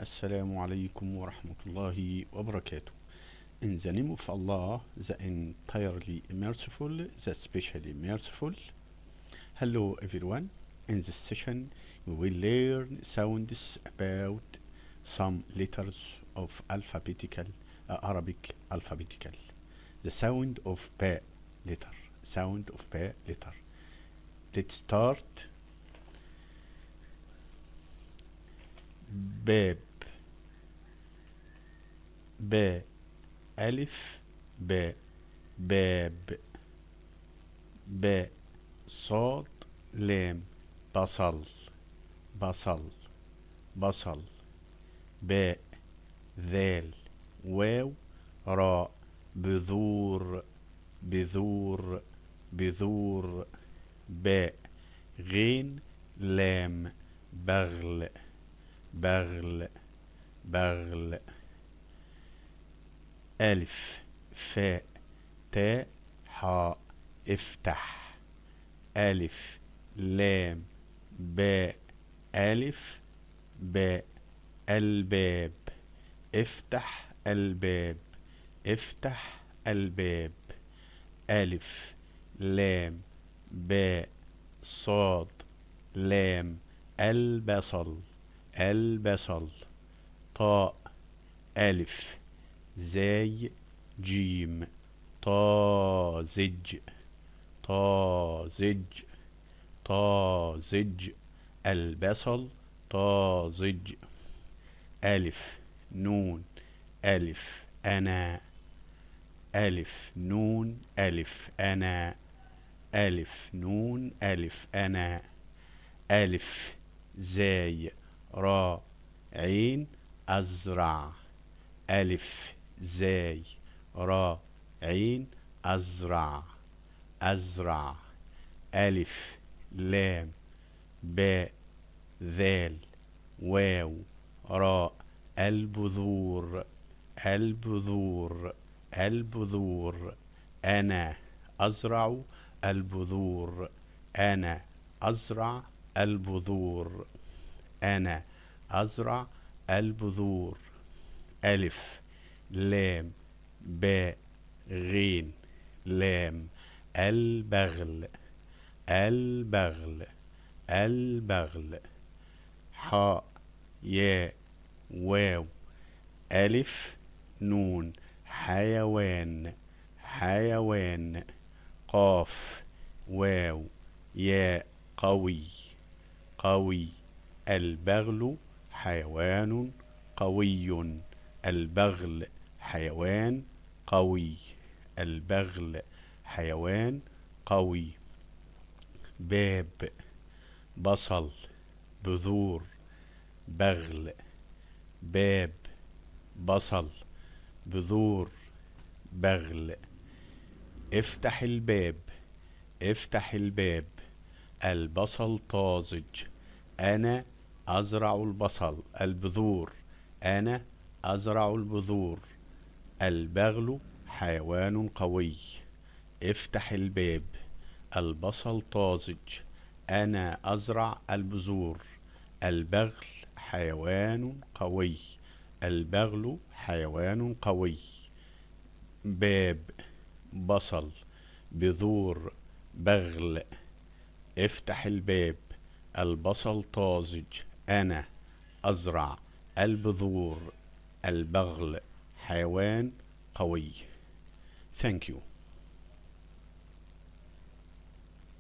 Assalamu alaikum wa rahmatullahi wa barakatuh. In the name of Allah, the entirely merciful, the specially merciful. Hello everyone. In this session, we will learn sounds about some letters of Arabic alphabetical. The sound of ba letter. Sound of ba letter. Let's start. باب با ألف با باب با صاد لام بصل بصل بصل باء ذال واو راء بذور بذور بذور باء غين لام بغل بغل بغل ألف فاء تاء حاء افتح ألف لام باء ألف باء الباب افتح الباب افتح الباب ألف لام باء صاد لام البصل البصل طاء ألف زاي جيم طازج طازج طازج البصل طازج ألف نون ألف أنا ألف نون ألف أنا ألف نون ألف أنا ألف زاي راء عين أزرع ألف زاي راء عين أزرع أزرع ألف لام باء ذال واو راء البذور البذور البذور أنا أزرع البذور أنا أزرع البذور أنا أزرع البذور ألف لام باء غين لام البغل البغل البغل حاء ياء واو ألف نون حيوان حيوان قاف واو ياء قوي قوي البغل حيوان قوي البغل حيوان قوي البغل حيوان قوي باب بصل بذور بغل باب بصل بذور بغل افتح الباب افتح الباب البصل طازج أنا أزرع البصل البذور أنا أزرع البذور البغل حيوان قوي افتح الباب البصل طازج أنا أزرع البذور البغل حيوان قوي البغل حيوان قوي باب بصل بذور بغل افتح الباب البصل طازج أنا أزرع البذور البغل حيوان قوي. Thank you.